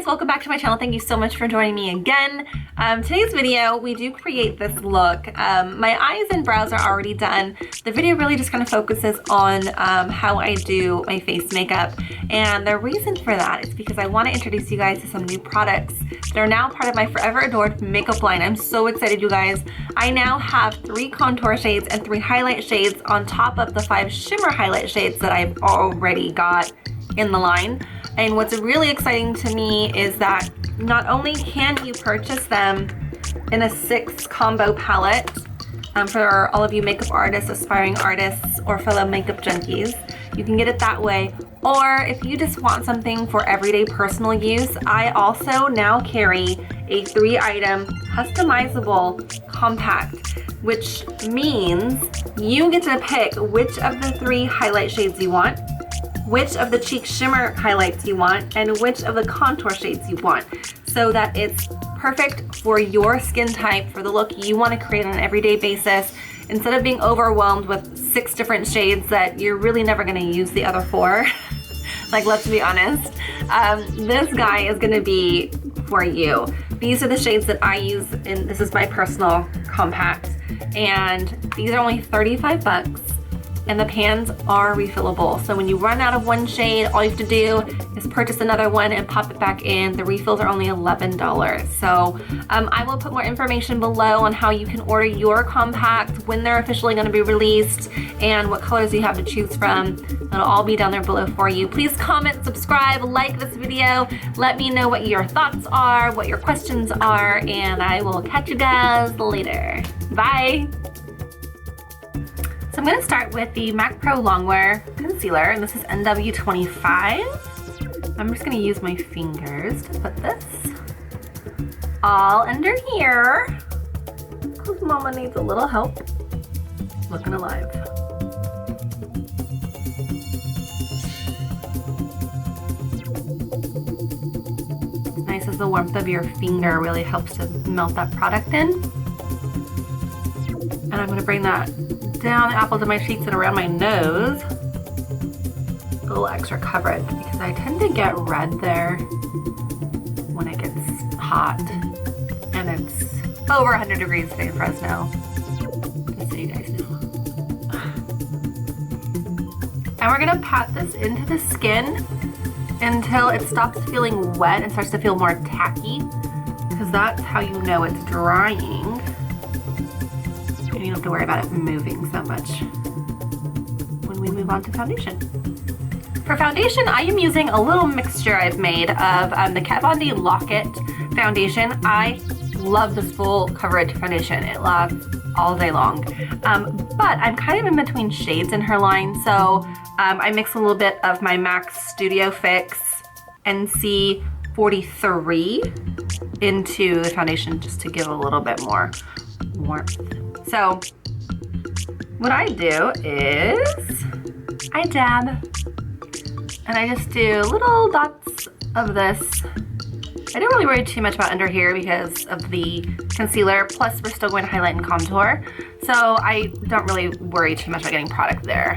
guys, welcome back to my channel. Thank you so much for joining me again. Today's video, we do create this look. My eyes and brows are already done. The video really just kind of focuses on how I do my face makeup. And the reason for that is because I want to introduce you guys to some new products that are now part of my Forever Adored makeup line. I'm so excited, you guys. I now have 3 contour shades and 3 highlight shades on top of the 5 shimmer highlight shades that I've already got in the line. And what's really exciting to me is that not only can you purchase them in a 6 combo palette for all of you makeup artists, aspiring artists, or fellow makeup junkies, you can get it that way. Or if you just want something for everyday personal use, I also now carry a 3-item customizable compact, which means you get to pick which of the 3 highlight shades you want, which of the cheek shimmer highlights you want, and which of the contour shades you want, so that it's perfect for your skin type, for the look you want to create on an everyday basis. Instead of being overwhelmed with 6 different shades that you're really never going to use the other 4, like, let's be honest, this guy is going to be for you. These are the shades that I use, and this is my personal compact, and these are only 35 bucks. And the pans are refillable. So when you run out of one shade, all you have to do is purchase another one and pop it back in. The refills are only $11. So I will put more information below on how you can order your compact, when they're officially going to be released, and what colors you have to choose from. It'll all be down there below for you. Please comment, subscribe, like this video. Let me know what your thoughts are, what your questions are, and I will catch you guys later. Bye. So I'm going to start with the MAC Pro Longwear Concealer, and this is NW25. I'm just going to use my fingers to put this all under here, because Mama needs a little help looking alive. It's nice as the warmth of your finger really helps to melt that product in. And I'm going to bring that down the apples of my cheeks and around my nose. A little extra coverage because I tend to get red there when it gets hot, and it's over 100 degrees today in Fresno, just so you guys know. And we're gonna pat this into the skin until it stops feeling wet and starts to feel more tacky, because that's how you know it's drying. You don't have to worry about it moving so much when we move on to foundation. For foundation, I am using a little mixture I've made of the Kat Von D Lock-It foundation. I love this full coverage foundation. It lasts all day long. But I'm kind of in between shades in her line, so I mix a little bit of my MAC Studio Fix NC 43 into the foundation just to give a little bit more warmth. So what I do is I dab, and I just do little dots of this. I don't really worry too much about under here because of the concealer, plus we're still going to highlight and contour, so I don't really worry too much about getting product there.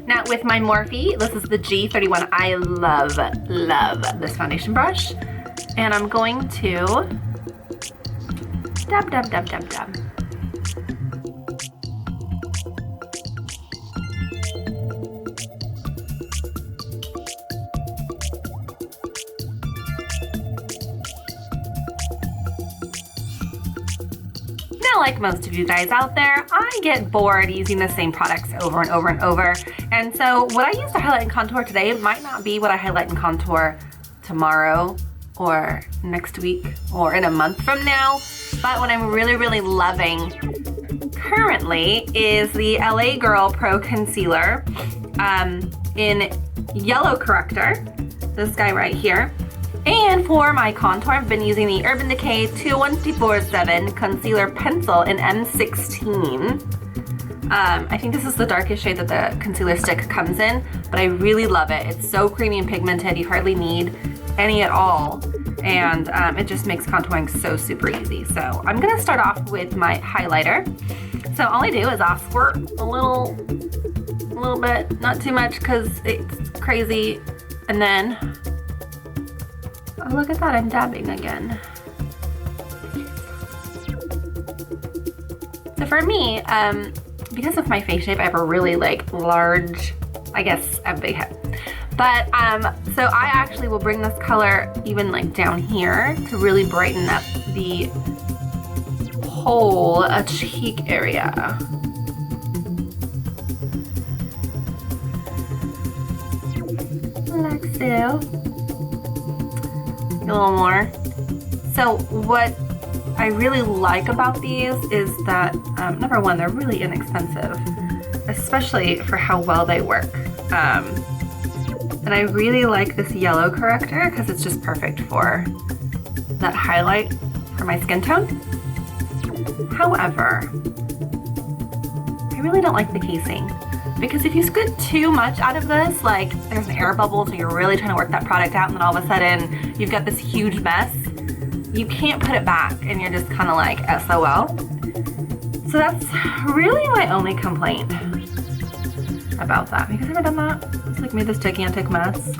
Now with my Morphe, this is the G31. I love this foundation brush. And I'm going to dab, dab, dab, dab, dab. Now, like most of you guys out there, I get bored using the same products over and over and over. And so what I use to highlight and contour today might not be what I highlight and contour tomorrow, or next week, or in a month from now. But what I'm really loving currently is the LA Girl Pro Concealer in Yellow Corrector, this guy right here. And for my contour, I've been using the Urban Decay 214-7 Concealer Pencil in M16. I think this is the darkest shade that the concealer stick comes in, but I really love it. It's so creamy and pigmented, you hardly need any at all, and it just makes contouring so super easy. So I'm gonna start off with my highlighter. So all I do is I'll squirt a little a little bit, not too much because it's crazy. And then, oh, look at that, I'm dabbing again. So for me, because of my face shape, I have a really like large, I guess a big head. But so I actually will bring this color even like down here to really brighten up the whole cheek area. Like so. A little more. So what I really like about these is that, number one, they're really inexpensive, especially for how well they work. And I really like this yellow corrector because it's just perfect for that highlight for my skin tone. However, I really don't like the casing because if you squid too much out of this, like there's an air bubble, so you're really trying to work that product out, and then all of a sudden you've got this huge mess. You can't put it back and you're just kind of like SOL. So that's really my only complaint about that. Have you guys ever done that? It's like made this gigantic mess.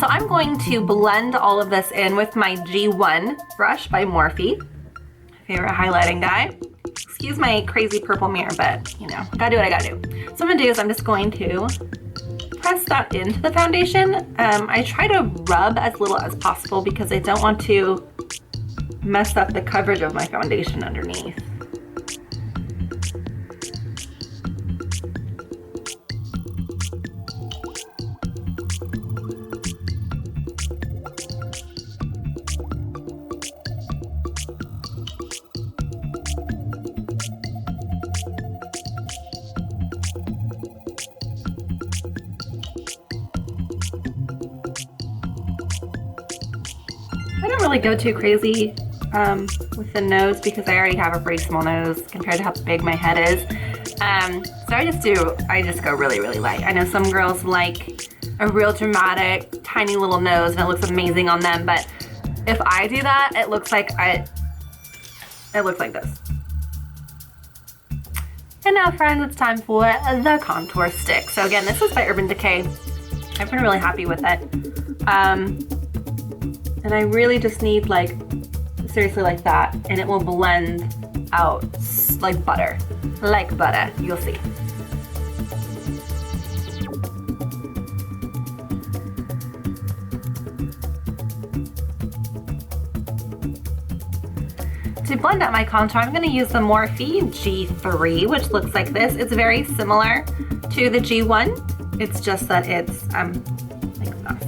So I'm going to blend all of this in with my G1 brush by Morphe, favorite highlighting guy. Excuse my crazy purple mirror, but you know, gotta do what I gotta do. So what I'm gonna do is I'm just going to press that into the foundation. I try to rub as little as possible because I don't want to mess up the coverage of my foundation underneath. I don't really go too crazy with the nose because I already have a pretty small nose compared to how big my head is. So I just go really, really light. I know some girls like a real dramatic, tiny little nose and it looks amazing on them, but if I do that, it looks like this. And now friends, it's time for the contour stick. So again, this is by Urban Decay. I've been really happy with it. And I really just need like, seriously like that, and it will blend out like butter. Like butter, you'll see. To blend out my contour, I'm going to use the Morphe G3, which looks like this. It's very similar to the G1. It's just that it's like that.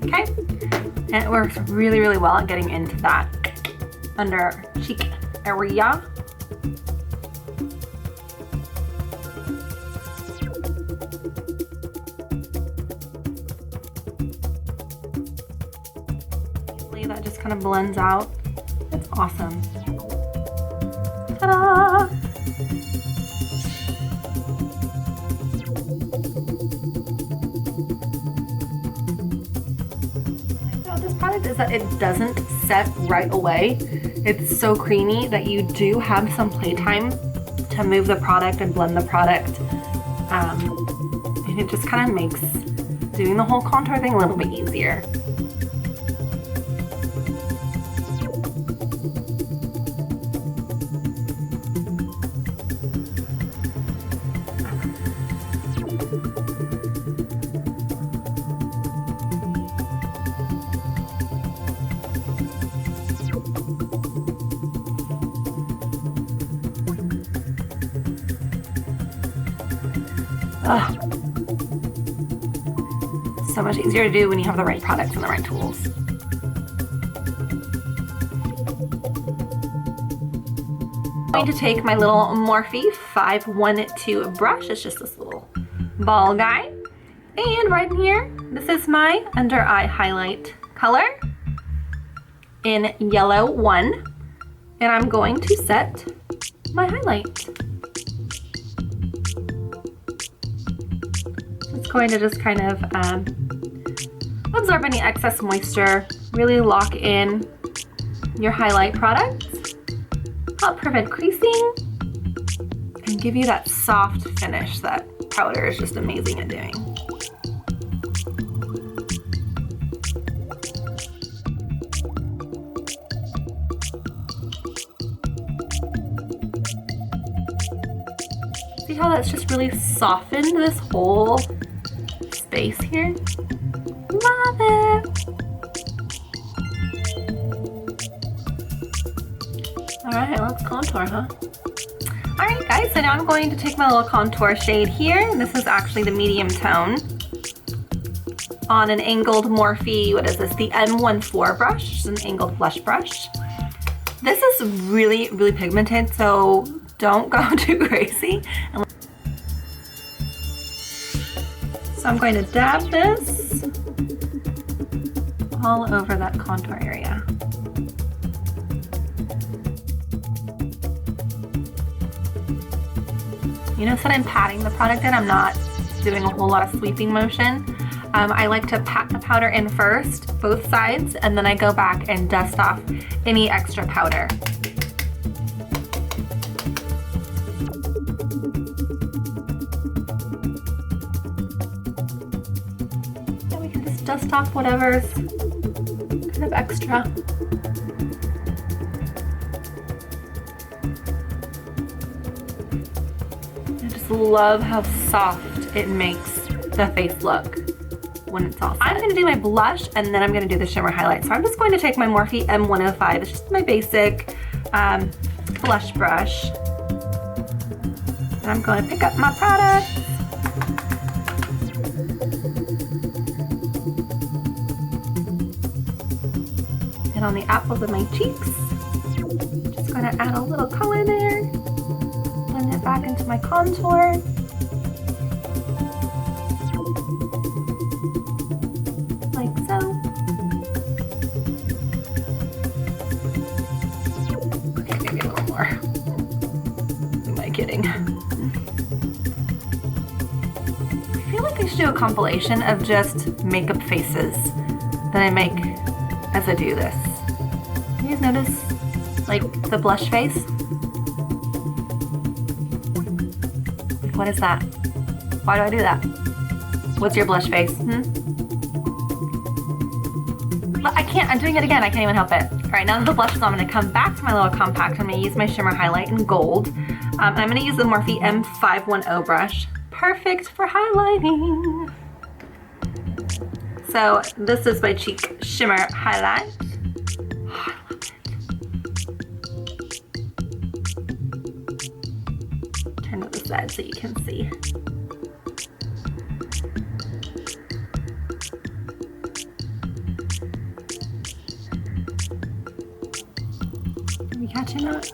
Okay, and it works really, really well at getting into that under cheek area. That just kind of blends out. It's awesome. Ta-da! Is that it doesn't set right away. It's so creamy that you do have some playtime to move the product and blend the product. And it just kind of makes doing the whole contour thing a little bit easier. So much easier to do when you have the right products and the right tools. I'm going to take my little Morphe 512 brush. It's just this little ball guy. And right in here, this is my under eye highlight color in yellow 1. And I'm going to set my highlight. It's going to just kind of absorb any excess moisture, really lock in your highlight product, help prevent creasing, give you that soft finish that powder is just amazing at doing. See how that's just really softened this whole space here? Love it! Alright, let's contour, huh? Alright guys, so now I'm going to take my little contour shade here. This is actually the medium tone on an angled Morphe, what is this? The M14 brush, it's an angled blush brush. This is really, really pigmented, so don't go too crazy. So I'm going to dab this all over that contour area. You notice that I'm patting the product in, I'm not doing a whole lot of sweeping motion. I like to pat the powder in first, both sides, and then I go back and dust off any extra powder. And we can just dust off whatever's kind of extra. I just love how soft it makes the face look when it's all set. I'm gonna do my blush and then I'm gonna do the shimmer highlight. So I'm just going to take my Morphe M105. It's just my basic blush brush. And I'm going to pick up my product. And on the apples of my cheeks, just gonna add a little color there. Blend it back into my contour. Like so. Okay, maybe a little more. Who am I kidding? I feel like I should do a compilation of just makeup faces that I make as I do this. You guys notice, like, the blush face? What is that? Why do I do that? What's your blush face? I can't, I'm doing it again, I can't even help it. All right, now that the blush is on, I'm gonna come back to my little compact. I'm gonna use my shimmer highlight in gold. And I'm gonna use the Morphe M510 brush. Perfect for highlighting. So this is my cheek shimmer highlight. Oh, I love it. Turn to the side so you can see. Are we catching that?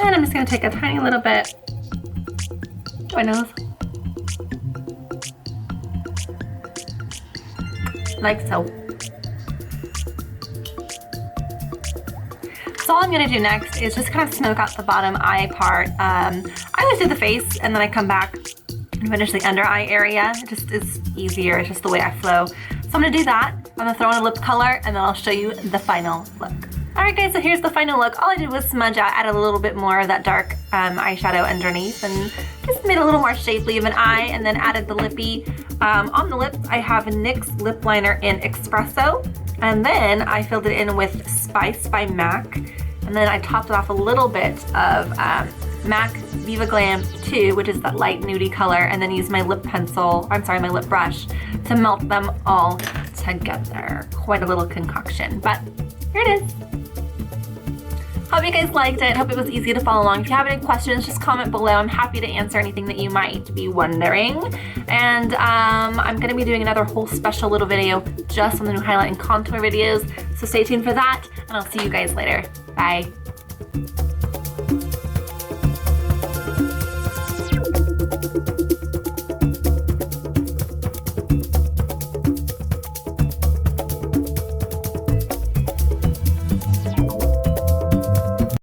And I'm just going to take a tiny little bit to my nose. Like so. So all I'm going to do next is just kind of smoke out the bottom eye part. I always do the face and then I come back and finish the under eye area. It just is easier. It's just the way I flow. So I'm going to do that. I'm going to throw in a lip color and then I'll show you the final look. Alright guys, so here's the final look. All I did was smudge out, added a little bit more of that dark eyeshadow underneath and just made a little more shapely of an eye and then added the lippy. On the lips, I have NYX lip liner in Espresso and then I filled it in with Spice by MAC and then I topped it off a little bit of MAC Viva Glam 2, which is that light nudie color, and then used my lip pencil, my lip brush to melt them all together. Quite a little concoction, but here it is. Hope you guys liked it. Hope it was easy to follow along. If you have any questions, just comment below. I'm happy to answer anything that you might be wondering. And I'm going to be doing another whole special little video just on the new highlight and contour videos. So stay tuned for that, and I'll see you guys later. Bye.